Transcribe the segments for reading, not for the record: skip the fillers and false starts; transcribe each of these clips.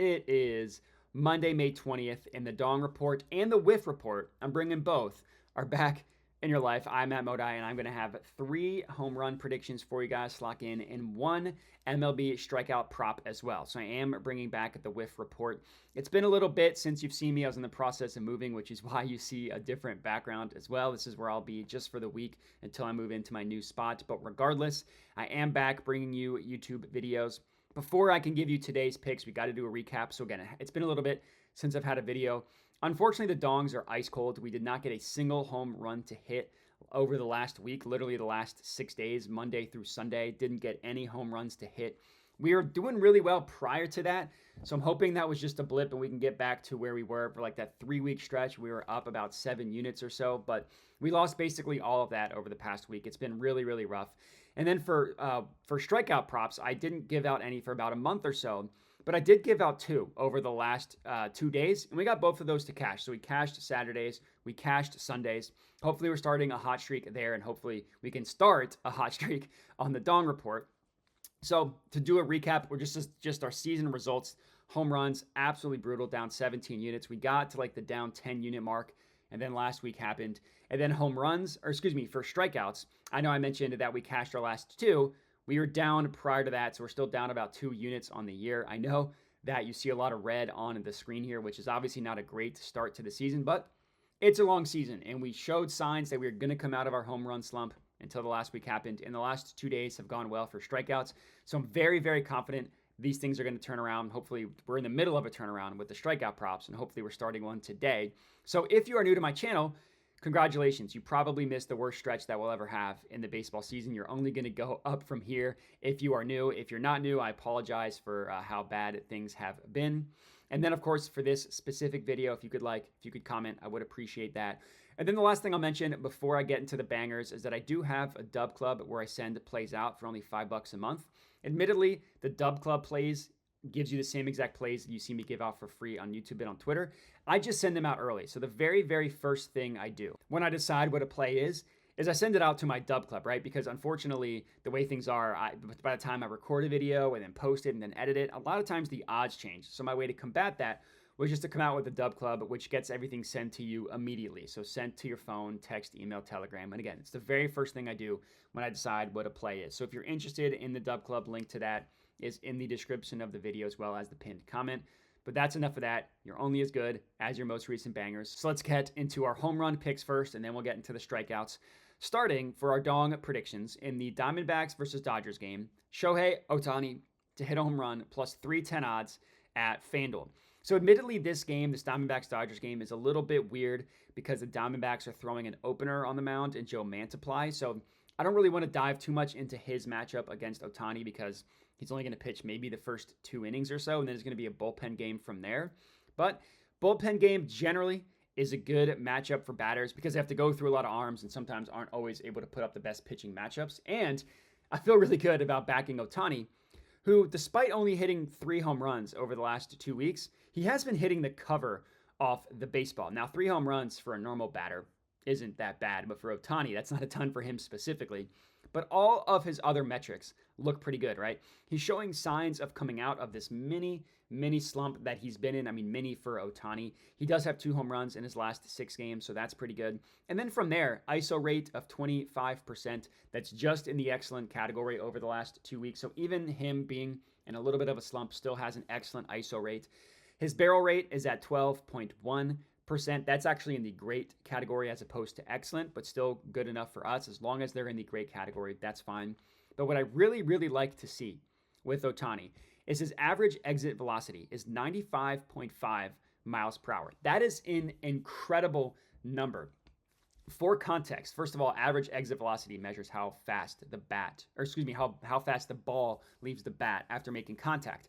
It is Monday, May 20th, and the Dong Report and the Whiff Report, I'm bringing both, are back in your life. I'm Matt Modai, and I'm going to have 3 home run predictions for you guys to lock in, and 1 MLB strikeout prop as well. So I am bringing back the Whiff Report. It's been a little bit since you've seen me. I was in the process of moving, which is why you see a different background as well. This is where I'll be just for the week until I move into my new spot. But regardless, I am back bringing you YouTube videos. Before I can give you today's picks, we got to do a recap. So again, it's been a little bit since I've had a video. Unfortunately, the Dongs are ice cold. We did not get a single home run to hit over the last week, literally the last 6 days, Monday through Sunday. Didn't get any home runs to hit. We were doing really well prior to that, so I'm hoping that was just a blip and we can get back to where we were for like that 3-week stretch. We were up about 7 units or so, but we lost basically all of that over the past week. It's been really, really rough. And then for strikeout props, I didn't give out any for about a month or so, but I did give out 2 over the last 2 days, and we got both of those to cash. So we cashed Saturdays, we cashed Sundays. Hopefully we're starting a hot streak there, and hopefully we can start a hot streak on the Dong Report. So to do a recap, we're just our season results. Home runs, absolutely brutal, down 17 units. We got to like the down 10 unit mark, and then last week happened. And then home runs, for strikeouts, I know I mentioned that we cashed our last 2. We were down prior to that, so we're still down about 2 units on the year. I know that you see a lot of red on the screen here, which is obviously not a great start to the season, but it's a long season, and we showed signs that we were going to come out of our home run slump until the last week happened. And the last 2 days have gone well for strikeouts. So I'm very, very confident these things are going to turn around. Hopefully we're in the middle of a turnaround with the strikeout props, and hopefully we're starting one today. So if you are new to my channel, congratulations. You probably missed the worst stretch that we'll ever have in the baseball season. You're only going to go up from here if you are new. If you're not new, I apologize for how bad things have been. And then, of course, for this specific video, if you could comment, I would appreciate that. And then the last thing I'll mention before I get into the bangers is that I do have a dub club where I send plays out for only $5 a month. Admittedly, the dub club plays gives you the same exact plays that you see me give out for free on YouTube and on Twitter. I just send them out early. So the very, very first thing I do when I decide what a play is I send it out to my dub club, right? Because unfortunately, the way things are, by the time I record a video and then post it and then edit it, a lot of times the odds change. So my way to combat that was just to come out with the dub club, which gets everything sent to you immediately. So sent to your phone, text, email, telegram. And again, it's the very first thing I do when I decide what a play is. So if you're interested in the dub club, link to that is in the description of the video as well as the pinned comment. But that's enough of that. You're only as good as your most recent bangers. So let's get into our home run picks first, and then we'll get into the strikeouts. Starting for our Dong predictions in the Diamondbacks versus Dodgers game, Shohei Ohtani to hit a home run plus 310 odds at FanDuel. So admittedly, this Diamondbacks-Dodgers game, is a little bit weird because the Diamondbacks are throwing an opener on the mound and Joe Mantiply. So I don't really want to dive too much into his matchup against Ohtani because he's only going to pitch maybe the first 2 innings or so, and then it's going to be a bullpen game from there. But bullpen game generally is a good matchup for batters because they have to go through a lot of arms and sometimes aren't always able to put up the best pitching matchups. And I feel really good about backing Ohtani, who, despite only hitting 3 home runs over the last 2 weeks, he has been hitting the cover off the baseball. Now, 3 home runs for a normal batter isn't that bad, but for Ohtani, that's not a ton for him specifically. But all of his other metrics look pretty good, right? He's showing signs of coming out of this mini slump that he's been in. I mean, mini for Ohtani. He does have 2 home runs in his last 6 games, so that's pretty good. And then from there, ISO rate of 25%. That's just in the excellent category over the last 2 weeks. So even him being in a little bit of a slump still has an excellent ISO rate. His barrel rate is at 12.1%. That's actually in the great category as opposed to excellent, but still good enough for us. As long as they're in the great category, that's fine. But what I really, really like to see with Ohtani is his average exit velocity is 95.5 miles per hour. That is an incredible number. For context, first of all, average exit velocity measures how fast how fast the ball leaves the bat after making contact.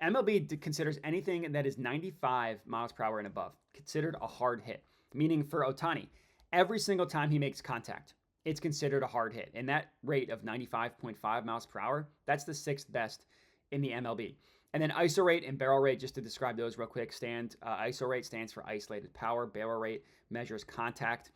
MLB considers anything that is 95 miles per hour and above considered a hard hit, meaning for Ohtani, every single time he makes contact, it's considered a hard hit. And that rate of 95.5 miles per hour, that's the 6th best in the MLB. And then ISO rate and barrel rate, just to describe those real quick, ISO rate stands for isolated power. Barrel rate measures contact.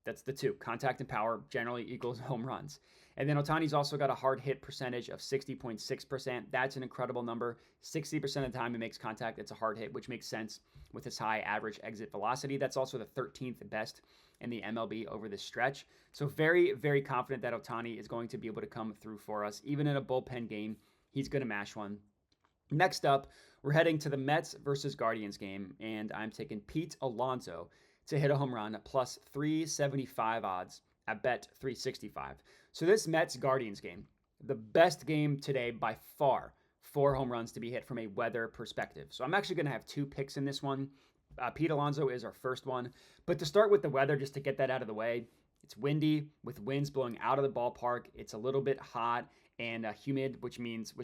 That's the 2. Contact and power generally equals home runs. And then Ohtani's also got a hard hit percentage of 60.6%. That's an incredible number. 60% of the time it makes contact, it's a hard hit, which makes sense with his high average exit velocity. That's also the 13th best in the MLB over this stretch. So very, very confident that Ohtani is going to be able to come through for us. Even in a bullpen game, he's going to mash one. Next up, we're heading to the Mets versus Guardians game, and I'm taking Pete Alonso to hit a home run at plus 375 odds at bet 365. So this Mets Guardians game, the best game today by far, 4 home runs to be hit from a weather perspective. So I'm actually going to have 2 picks in this one. Pete Alonso is our first one. But to start with the weather, just to get that out of the way, it's windy with winds blowing out of the ballpark. It's a little bit hot and humid, which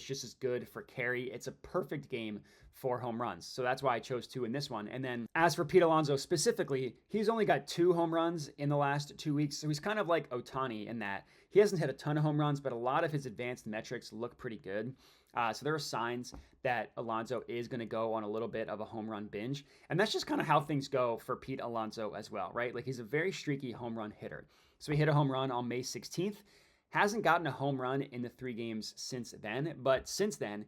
just is good for carry. It's a perfect game for home runs. So that's why I chose 2 in this one. And then as for Pete Alonso specifically, he's only got 2 home runs in the last 2 weeks. So he's kind of like Ohtani in that he hasn't hit a ton of home runs, but a lot of his advanced metrics look pretty good. So there are signs that Alonso is going to go on a little bit of a home run binge. And that's just kind of how things go for Pete Alonso as well, right? Like he's a very streaky home run hitter. So he hit a home run on May 16th. Hasn't gotten a home run in the 3 games since then. But since then,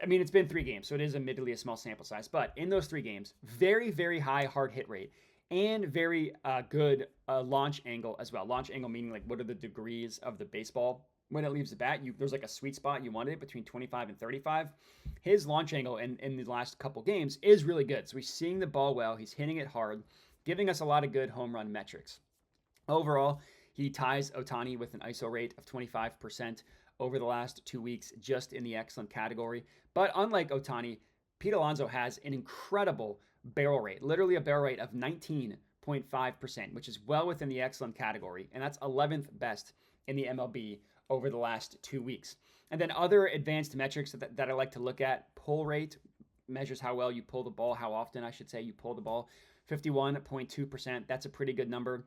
I mean, it's been 3 games, so it is admittedly a small sample size. But in those 3 games, very, very high hard hit rate and very good launch angle as well. Launch angle meaning like what are the degrees of the baseball when it leaves the bat? There's like a sweet spot you want it between 25 and 35. His launch angle in the last couple games is really good. So he's seeing the ball well. He's hitting it hard, giving us a lot of good home run metrics. Overall, he ties Ohtani with an ISO rate of 25% over the last 2 weeks, just in the excellent category. But unlike Ohtani, Pete Alonso has an incredible barrel rate, literally a barrel rate of 19.5%, which is well within the excellent category. And that's 11th best in the MLB over the last 2 weeks. And then other advanced metrics that I like to look at, pull rate measures how well you pull the ball, how often I should say you pull the ball, 51.2%. That's a pretty good number.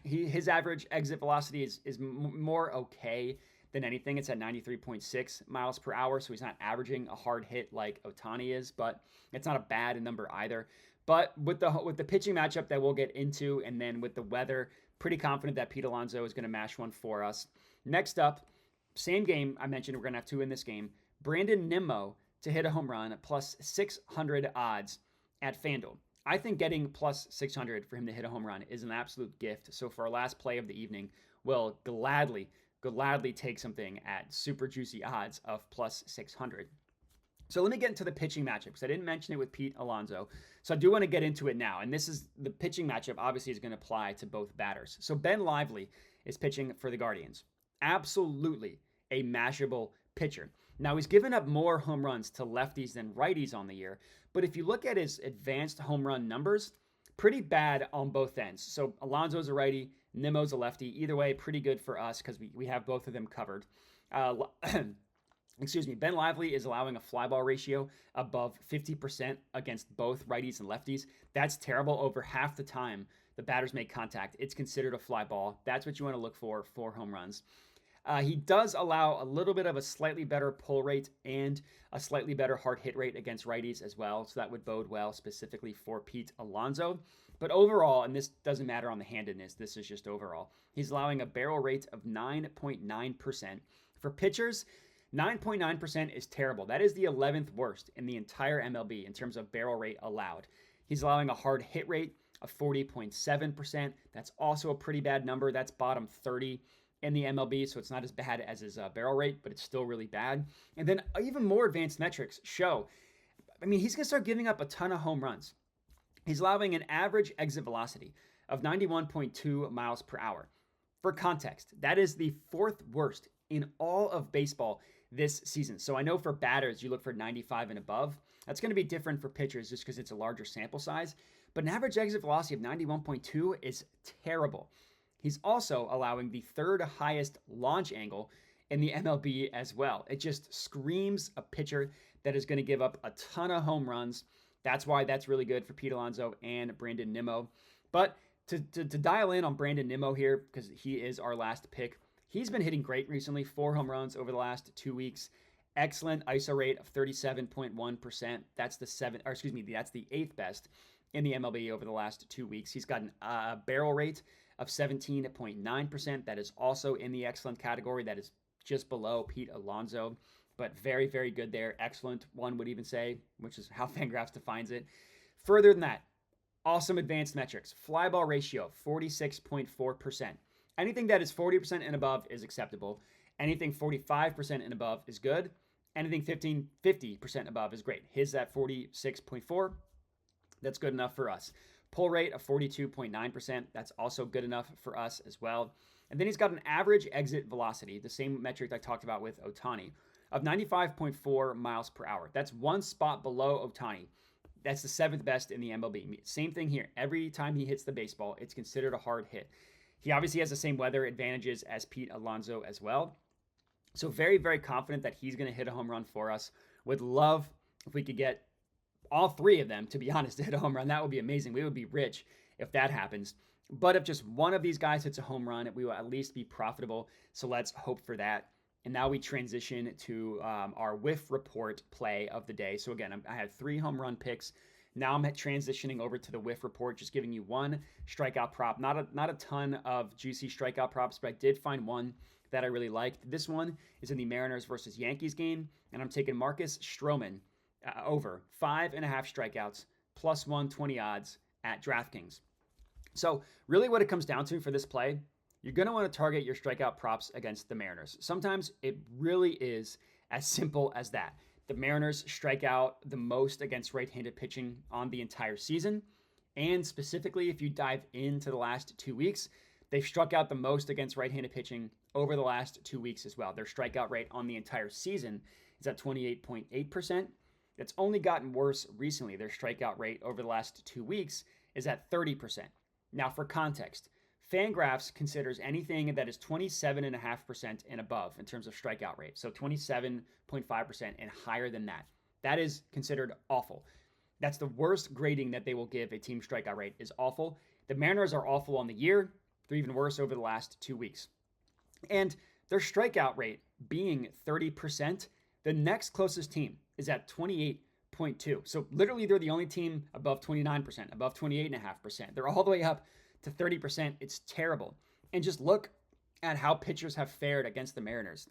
His average exit velocity is more okay than anything. It's at 93.6 miles per hour, so he's not averaging a hard hit like Ohtani is, but it's not a bad number either. But with the pitching matchup that we'll get into, and then with the weather, pretty confident that Pete Alonso is going to mash one for us. Next up, same game I mentioned, we're going to have 2 in this game. Brandon Nimmo to hit a home run at plus 600 odds at FanDuel. I think getting plus 600 for him to hit a home run is an absolute gift. So for our last play of the evening, we'll gladly take something at super juicy odds of plus 600. So let me get into the pitching matchup because I didn't mention it with Pete Alonso. So I do want to get into it now. And this is the pitching matchup obviously is going to apply to both batters. So Ben Lively is pitching for the Guardians. Absolutely a mashable pitcher. Now, he's given up more home runs to lefties than righties on the year, but if you look at his advanced home run numbers, pretty bad on both ends. So Alonso's a righty, Nimmo's a lefty. Either way, pretty good for us because we have both of them covered. Ben Lively is allowing a fly ball ratio above 50% against both righties and lefties. That's terrible. Over half the time the batters make contact, it's considered a fly ball. That's what you want to look for home runs. He does allow a little bit of a slightly better pull rate and a slightly better hard hit rate against righties as well. So that would bode well specifically for Pete Alonso. But overall, and this doesn't matter on the handedness, this is just overall, he's allowing a barrel rate of 9.9%. For pitchers, 9.9% is terrible. That is the 11th worst in the entire MLB in terms of barrel rate allowed. He's allowing a hard hit rate of 40.7%. That's also a pretty bad number. That's bottom 30 in the MLB, so it's not as bad as his barrel rate, but it's still really bad. And then even more advanced metrics show, he's going to start giving up a ton of home runs. He's allowing an average exit velocity of 91.2 miles per hour. For context, that is the 4th worst in all of baseball this season. So I know for batters, you look for 95 and above. That's going to be different for pitchers just because it's a larger sample size. But an average exit velocity of 91.2 is terrible. He's also allowing the 3rd highest launch angle in the MLB as well. It just screams a pitcher that is going to give up a ton of home runs. That's why that's really good for Pete Alonso and Brandon Nimmo. But to dial in on Brandon Nimmo here, because he is our last pick, he's been hitting great recently, 4 home runs over the last 2 weeks. Excellent ISO rate of 37.1%. That's the 8th best in the MLB over the last 2 weeks. He's got a barrel rate of 17.9%. That is also in the excellent category. That is just below Pete Alonso, but very, very good there. Excellent, one would even say, which is how Fangraphs defines it. Further than that, awesome advanced metrics. Fly ball ratio, 46.4%. Anything that is 40% and above is acceptable. Anything 45% and above is good. Anything 50% above is great. His at 46.4, that's good enough for us. Pull rate of 42.9%, that's also good enough for us as well. And then he's got an average exit velocity, the same metric I talked about with Ohtani, of 95.4 miles per hour. That's one spot below Ohtani. That's the 7th best in the MLB. Same thing here. Every time he hits the baseball, it's considered a hard hit. He obviously has the same weather advantages as Pete Alonso as well. So very, very confident that he's going to hit a home run for us. Would love if we could get all 3 of them, to be honest, to hit a home run. That would be amazing. We would be rich if that happens. But if just one of these guys hits a home run, we will at least be profitable. So let's hope for that. And now we transition to our whiff report play of the day. So again, I had 3 home run picks. Now I'm transitioning over to the whiff report, just giving you one strikeout prop. Not a ton of juicy strikeout props, but I did find one that I really liked. This one is in the Mariners versus Yankees game, and I'm taking Marcus Stroman over 5.5 strikeouts, plus 120 odds at DraftKings. So really what it comes down to for this play, you're going to want to target your strikeout props against the Mariners. Sometimes it really is as simple as that. The Mariners strike out the most against right-handed pitching on the entire season. And specifically, if you dive into the last 2 weeks, they've struck out the most against right-handed pitching over the last 2 weeks as well. Their strikeout rate on the entire season is at 28.8%. It's only gotten worse recently. Their strikeout rate over the last 2 weeks is at 30%. Now, for context, Fangraphs considers anything that is 27.5% and above in terms of strikeout rate. So 27.5% and higher than that. That is considered awful. That's the worst grading that they will give a team strikeout rate is awful. The Mariners are awful on the year. They're even worse over the last 2 weeks. And their strikeout rate being 30%, the next closest team is at 28.2. So literally they're the only team above 29%, above 28.5%. They're all the way up to 30%. It's terrible. And just look at how pitchers have fared against the Mariners.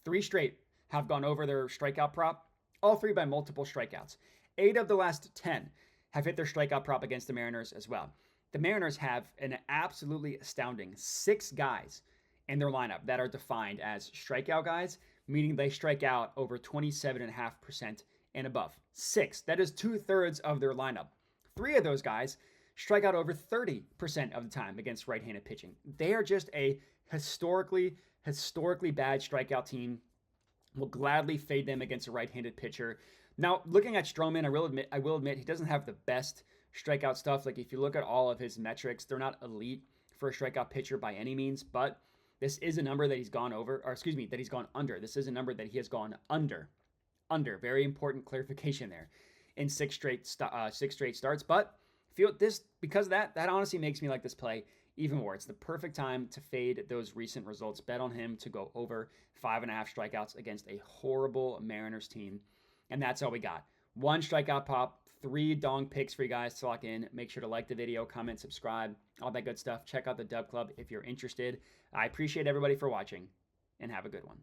3 straight have gone over their strikeout prop, all 3 by multiple strikeouts. 8 of the last 10 have hit their strikeout prop against the Mariners as well. The Mariners have an absolutely astounding 6 guys in their lineup that are defined as strikeout guys, meaning they strike out over 27.5% and above. 6. That is 2/3 of their lineup. 3 of those guys strike out over 30% of the time against right-handed pitching. They are just a historically bad strikeout team. Will gladly fade them against a right-handed pitcher. Now, looking at Stroman, I will admit he doesn't have the best strikeout stuff. Like if you look at all of his metrics, they're not elite for a strikeout pitcher by any means, but this is a number that he's gone over, or excuse me, that he's gone under. This is a number that he has gone under. Very important clarification there in 6 straight starts. But feel this because that honestly makes me like this play even more. It's the perfect time to fade those recent results. Bet on him to go over 5.5 strikeouts against a horrible Mariners team. And that's all we got. 1 strikeout pop, 3 dong picks for you guys to lock in. Make sure to like the video, comment, subscribe, all that good stuff. Check out the Dub Club if you're interested. I appreciate everybody for watching, and have a good one.